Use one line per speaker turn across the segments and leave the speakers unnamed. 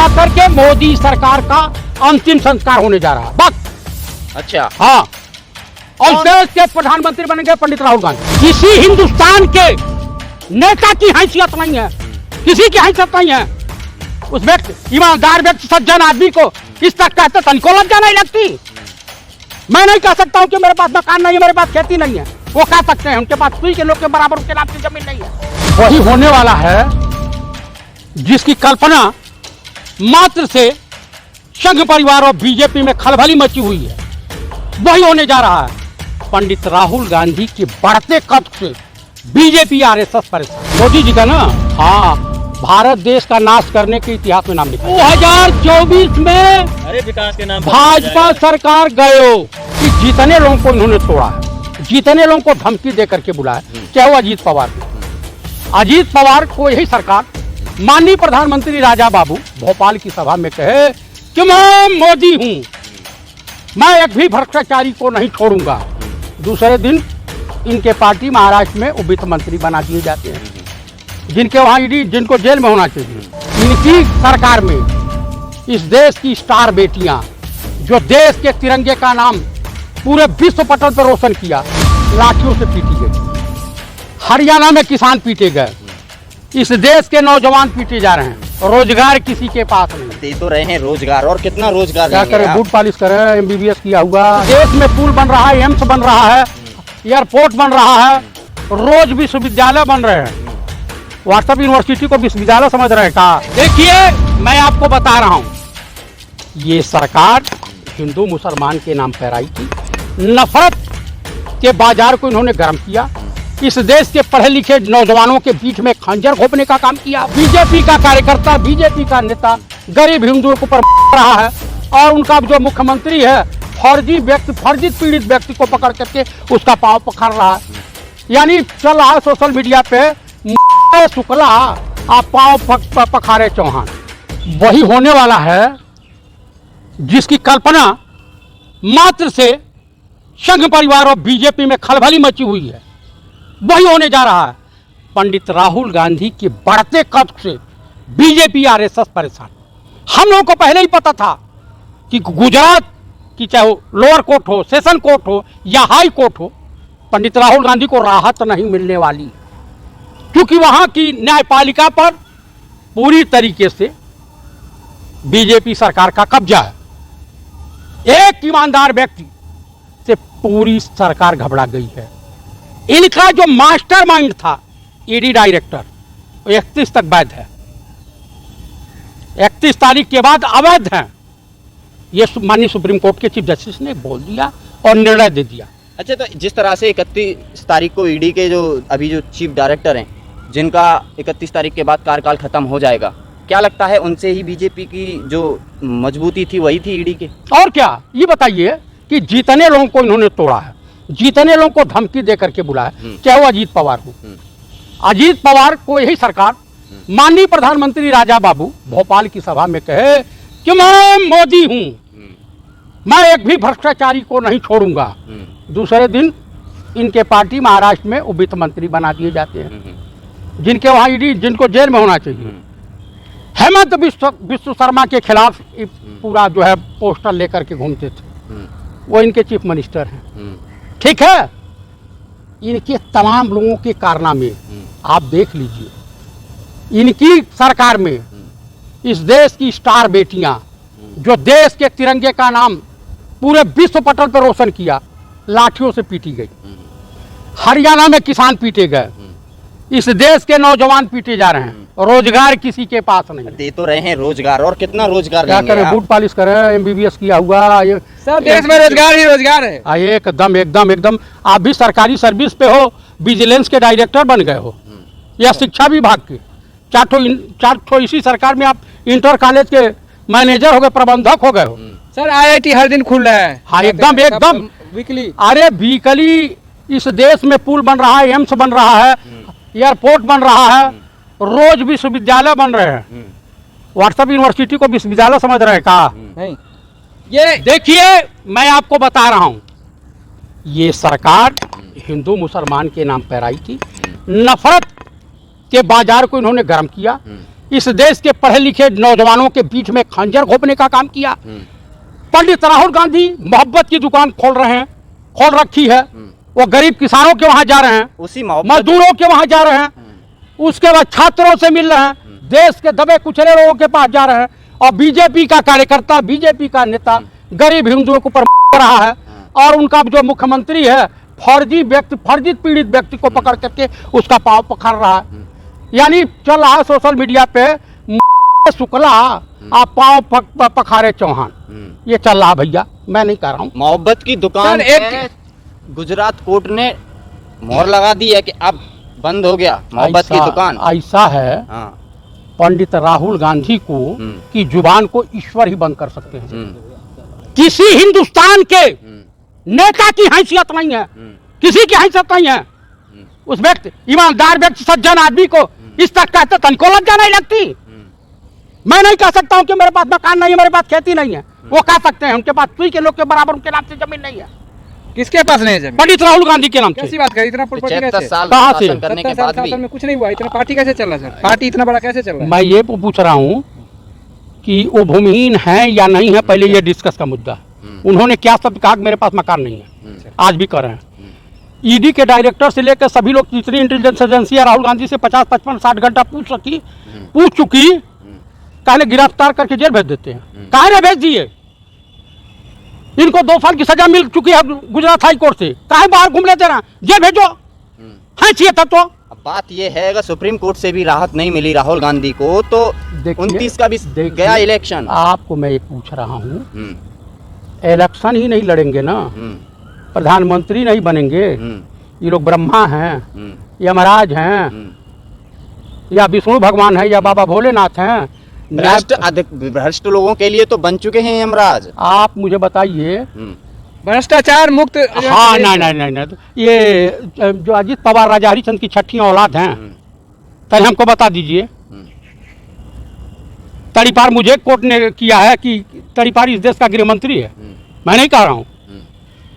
जाकर के मोदी सरकार का अंतिम संस्कार होने जा रहा है। बस।
अच्छा।
हाँ, और देश के प्रधानमंत्री बनेंगे पंडित राहुल गांधी। किसी हिंदुस्तान के नेता की हैसियत नहीं है, किसी की हैसियत नहीं है। उस व्यक्ति, ईमानदार व्यक्ति, सज्जन आदमी को किस तक कहते तनिको लज्जा नहीं लगती। मैं नहीं कह सकता हूँ कि मेरे पास मकान नहीं है, मेरे पास खेती नहीं है। वो कह सकते हैं उनके पास सुई के लोग के बराबर उनके नाम की जमीन नहीं है। वही होने वाला है जिसकी कल्पना मात्र से संघ परिवार और बीजेपी में खलबली मची हुई है, वही होने जा रहा है। पंडित राहुल गांधी के बढ़ते कद से बीजेपी आरएसएस परेशान। मोदी जी का ना, हाँ, भारत देश का नाश करने के इतिहास में नाम लिखा। 2024 में
अरे विकास के नाम
भाजपा सरकार गए कि जितने लोगों को इन्होंने तोड़ा है, जितने लोगों को धमकी दे करके बुलाया, चाहे वो अजीत पवार को। अजीत पवार को यही सरकार, माननीय प्रधानमंत्री राजा बाबू भोपाल की सभा में कहे कि मैं मोदी हूं, मैं एक भी भ्रष्टाचारी को नहीं छोड़ूंगा। दूसरे दिन इनके पार्टी महाराष्ट्र में वित्त मंत्री बना दिए जाते हैं, जिनके वहां ईडी, जिनको जेल में होना चाहिए। इनकी सरकार में इस देश की स्टार बेटियां, जो देश के तिरंगे का नाम पूरे विश्व पटल पर रोशन किया, लाठियों से पीटी गई। हरियाणा में किसान पीटे गए, इस देश के नौजवान पीटे जा रहे हैं। रोजगार किसी के पास नहीं।
दे तो रहे हैं रोजगार, और कितना रोजगार
क्या करें, बूट पॉलिश करें, एमबीबीएस किया हुआ। देश में पुल बन रहा है, एम्स बन रहा है, एयरपोर्ट बन रहा है, रोज विश्वविद्यालय बन रहे हैं। व्हाट्सएप यूनिवर्सिटी को विश्वविद्यालय समझ रहे हैं का? देखिए, मैं आपको बता रहा हूं, ये सरकार हिंदू मुसलमान के नाम पर आई थी। नफरत के बाजार को इन्होंने गर्म किया। इस देश के पढ़े लिखे नौजवानों के बीच में खंजर घोंपने का काम किया। बीजेपी का कार्यकर्ता, बीजेपी का नेता गरीब हिंदुओं के ऊपर रहा है, और उनका जो मुख्यमंत्री है फर्जी व्यक्ति, फर्जी पीड़ित व्यक्ति को पकड़ करके उसका पांव पकड़ रहा है। यानी चल रहा है सोशल मीडिया पे शुक्ला आप पांव पखारे चौहान। वही होने वाला है जिसकी कल्पना मात्र से संघ परिवार और बीजेपी में खलबली मची हुई है, वही होने जा रहा है। पंडित राहुल गांधी के बढ़ते कद से बीजेपी आरएसएस परेशान। हम लोगों को पहले ही पता था कि गुजरात की चाहे वो लोअर कोर्ट हो, सेशन कोर्ट हो या हाई कोर्ट हो, पंडित राहुल गांधी को राहत नहीं मिलने वाली, क्योंकि वहां की न्यायपालिका पर पूरी तरीके से बीजेपी सरकार का कब्जा है। एक ईमानदार व्यक्ति से पूरी सरकार घबरा गई है। इनका जो मास्टरमाइंड था ईडी डायरेक्टर, 31 तक वैध है, 31 तारीख के बाद अवैध है। ये माननीय सुप्रीम कोर्ट के चीफ जस्टिस ने बोल दिया और निर्णय दे दिया।
अच्छा, तो जिस तरह से 31 तारीख को ईडी के जो अभी जो चीफ डायरेक्टर हैं, जिनका 31 तारीख के बाद कार्यकाल खत्म हो जाएगा, क्या लगता है उनसे ही बीजेपी की जो मजबूती थी वही थी ईडी के?
और क्या, ये बताइए कि जितने लोगों को इन्होंने तोड़ा है, जितने लोगों को धमकी दे करके बुलाया, चाहे वो अजीत पवार हो। अजीत पवार को यही सरकार, माननीय प्रधानमंत्री राजा बाबू भोपाल की सभा में कहे कि मैं मोदी हूं, मैं एक भी भ्रष्टाचारी को नहीं छोड़ूंगा। दूसरे दिन इनके पार्टी महाराष्ट्र में वित्त मंत्री बना दिए जाते हैं, जिनके वहां ईडी, जिनको जेल में होना चाहिए। हेमंत बिस्व शर्मा के खिलाफ पूरा जो है पोस्टर लेकर के घूमते थे, वो इनके चीफ मिनिस्टर हैं। ठीक है, इनके तमाम लोगों के कारनामे आप देख लीजिए। इनकी सरकार में इस देश की स्टार बेटियां, जो देश के तिरंगे का नाम पूरे विश्व पटल पर रोशन किया, लाठियों से पीटी गई। हरियाणा में किसान पीटे गए, इस देश के नौजवान पीटे जा रहे हैं। रोजगार किसी के पास नहीं।
दे तो रहे हैं रोजगार, और कितना रोजगार
क्या करें, बूट पॉलिश करें, एमबीबीएस किया हुआ। ये
सब देश में रोजगार ही रोजगार है।
एकदम एकदम एकदम। आप भी सरकारी सर्विस पे हो, विजिलेंस के डायरेक्टर बन गए हो, या शिक्षा विभाग के चार ठो इसी सरकार में आप इंटर कॉलेज के मैनेजर हो गए, प्रबंधक हो गए हो।
सर आईआईटी हर दिन खुल रहा है।
हाँ, एकदम एकदम
वीकली।
अरे वीकली इस देश में पुल बन रहा है, एम्स बन रहा है, एयरपोर्ट बन रहा है, रोज विश्वविद्यालय बन रहे हैं। व्हाट्सएप यूनिवर्सिटी को विश्वविद्यालय समझ रहे हैं का?
नहीं। ये
देखिए, मैं आपको बता रहा हूं, ये सरकार हिंदू मुसलमान के नाम पर आई थी। नफरत के बाजार को इन्होंने गर्म किया। इस देश के पढ़े लिखे नौजवानों के बीच में खंजर घोंपने का काम किया। पंडित राहुल गांधी मोहब्बत की दुकान खोल रखी है। वो गरीब किसानों के वहां जा रहे हैं,
उसी मोहब्बत
मजदूरों के वहां जा रहे हैं, उसके बाद छात्रों से मिल रहे हैं, देश के दबे कुचले लोगों के पास जा रहे हैं। और बीजेपी का कार्यकर्ता, बीजेपी का नेता गरीब हिंदुओं के ऊपर रहा है और उनका जो मुख्यमंत्री है फर्जी पीड़ित व्यक्ति को पकड़ करके उसका पांव पकड़ रहा है। यानी चल रहा है सोशल मीडिया पे शुक्ला आप पांव पखारे चौहान, ये चल रहा भैया, मैं नहीं कह रहा हूँ।
मोहब्बत की दुकान एक गुजरात कोर्ट ने मोहर लगा दी है कि अब बंद हो गया मोहब्बत की दुकान।
ऐसा है, पंडित राहुल गांधी को की जुबान को ईश्वर ही बंद कर सकते हैं। किसी हिंदुस्तान के नेता की हैसियत नहीं है, किसी की हैसियत नहीं है। उस व्यक्ति, ईमानदार व्यक्ति, सज्जन आदमी को इस तक कहते तनको लज्जा नहीं लगती। मैं नहीं कह सकता हूं कि मेरे पास मकान नहीं है, मेरे पास खेती नहीं है। वो कह सकते हैं, उनके पास सुई के लोग के बराबर उनके नाम से जमीन नहीं है।
किसके पास नहीं है जमीन?
पंडित राहुल गांधी के नाम से।
कैसी बात करें, इतना प्रॉपर्टी कैसे?
कहां से?
70 साल में कुछ नहीं हुआ, इतना पार्टी कैसे चल रहा है सर? पार्टी इतना बड़ा कैसे चल रहा है?
मैं ये पूछ रहा हूँ कि वो भूमिहीन है या नहीं है, पहले ये डिस्कस का मुद्दा। उन्होंने क्या शब्द कहा कि मेरे पास मकान नहीं है, आज भी कह रहे हैं। ईडी के डायरेक्टर से लेकर सभी लोग, जितनी इंटेलिजेंस एजेंसियां राहुल गांधी से 50, 55, 60 घंटा पूछ चुकी, कहने गिरफ्तार करके जेल भेज देते हैं। काहे भेज दिए? इनको 2 साल की सजा मिल चुकी है गुजरात हाई कोर्ट से, काहे बाहर घूम लेते रहा? जेल भेजो, है चाहिए था तो।
अब बात ये है, अगर सुप्रीम कोर्ट से भी राहत नहीं मिली राहुल गांधी को तो 29 का भी गया इलेक्शन।
आपको मैं ये पूछ रहा हूँ, इलेक्शन ही नहीं लड़ेंगे ना, प्रधानमंत्री नहीं बनेंगे, ये लोग ब्रह्मा हैं, यमराज हैं, या विष्णु भगवान है, या बाबा भोलेनाथ हैं?
भ्रष्ट लोगों के लिए तो बन चुके हैं यमराज।
आप मुझे बताइए,
भ्रष्टाचार मुक्त।
हाँ, नहीं, ये जो अजीत पवार, राजा हरिचंद की छठी औलाद हैं, तभी हमको बता दीजिए। तड़ीपार मुझे कोर्ट ने किया है कि तड़ीपार इस देश का गृह मंत्री है, मैं नहीं कह रहा हूँ।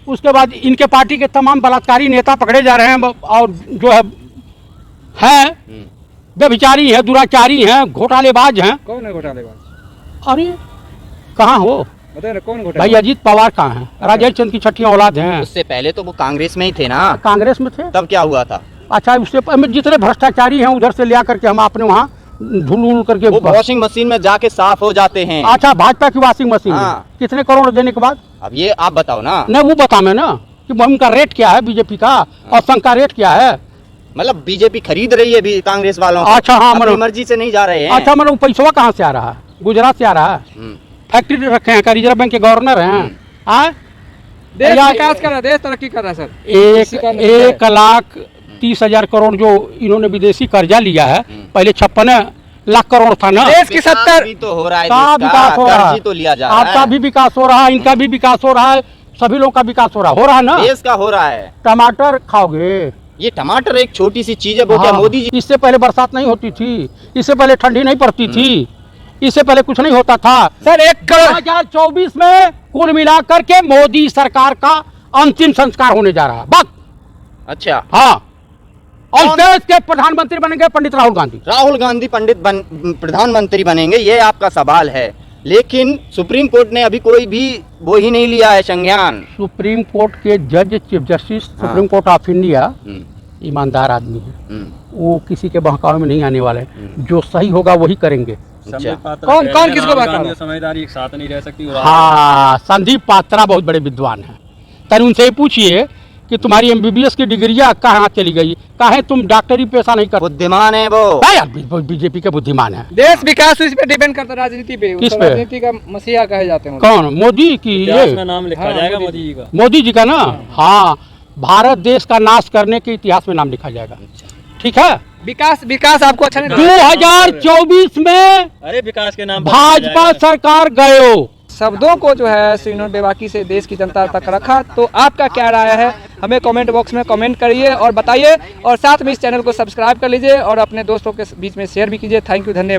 उसके बाद इनके पार्टी के तमाम बलात्कारी नेता पकड़े जा रहे हैं और जो है व्यभिचारी हैं, दुराचारी हैं, घोटालेबाज हैं।
कौन है घोटालेबाज?
अरे कहाँ हो,
बताइए ना, कौन घोटाले?
भाई अजीत पवार कहाँ हैं? राजा हरिचंद की छठी औलाद हैं।
उससे पहले तो वो कांग्रेस में ही थे ना।
कांग्रेस में थे,
तब क्या हुआ था?
अच्छा, उससे जितने भ्रष्टाचारी हैं उधर से लिया करके हम अपने वहाँ धुल करके
वो वॉशिंग मशीन में जाके साफ हो जाते हैं।
अच्छा, भाजपा की वॉशिंग मशीन में कितने करोड़ देने के बाद?
अब ये आप बताओ ना।
नहीं, वो बता मैं ना कि उनका रेट क्या है, बीजेपी का और संघ का रेट क्या है।
मतलब बीजेपी खरीद रही है भी कांग्रेस वालों को।
अच्छा, हाँ,
अपनी मर्जी से नहीं जा रहे हैं।
अच्छा, मतलब पैसा कहाँ से आ रहा है? गुजरात से आ रहा है। फैक्ट्री रखे हैं, रिजर्व बैंक के गवर्नर हैं।
देश विकास कर रहा है, देश तरक्की कर रहा है सर।
1,30,000 करोड़ जो इन्होंने विदेशी कर्जा लिया है, पहले 56 लाख करोड़ था ना।
देश की 70
तो हो रहा है,
विकास हो रहा है,
तो लिया जा रहा है।
आपका भी विकास हो रहा है, इनका भी विकास हो रहा है, सभी लोगों का विकास हो रहा है ना।
देश का हो रहा है।
टमाटर खाओगे?
ये टमाटर एक छोटी सी चीज है, वो क्या मोदी जी?
इससे पहले बरसात नहीं होती थी, इससे पहले ठंडी नहीं पड़ती थी, इससे पहले कुछ नहीं होता था।
सर
2024 में कुल मिलाकर के मोदी सरकार का अंतिम संस्कार होने जा रहा है बस।
अच्छा,
हाँ, और देश के प्रधानमंत्री बनेंगे पंडित राहुल गांधी।
राहुल गांधी प्रधानमंत्री बनेंगे, ये आपका सवाल है। लेकिन सुप्रीम कोर्ट ने अभी कोई भी वो ही नहीं लिया है संज्ञान।
सुप्रीम कोर्ट के जज, chief justice supreme court of India ईमानदार आदमी है, वो किसी के बहकावे में नहीं आने वाले। जो सही होगा वही करेंगे।
कौन किसको बात कर रहा है?
समझदारी एक साथ नहीं रह सकती।
हाँ, संदीप पात्रा बहुत बड़े विद्वान हैं। तब उनसे पूछिए कि तुम्हारी MBBS की डिग्रियां कहाँ चली गई, काहे तुम डॉक्टरी पेशा नहीं करते?
बुद्धिमान है वो।
यार, बीजेपी के बुद्धिमान है।
देश विकास इस पे डिपेंड करता है, राजनीति पे।
किस पे?
राजनीति का मसीहा कहे जाते हैं।
कौन? मोदी की?
ये नाम लिखा जाएगा मोदी जी का।
मोदी जी का ना। हाँ, भारत देश का नाश करने के इतिहास में नाम लिखा जाएगा। ठीक है।
विकास आपको अच्छा नहीं?
2024 में
अरे विकास के नाम
भाजपा सरकार गयो।
शब्दों को जो है श्रीनोद बेबाकी से देश की जनता तक रखा। तो आपका क्या राय है, हमें कमेंट बॉक्स में कमेंट करिए और बताइए, और साथ में इस चैनल को सब्सक्राइब कर लीजिए और अपने दोस्तों के बीच में शेयर भी कीजिए। थैंक यू, धन्यवाद।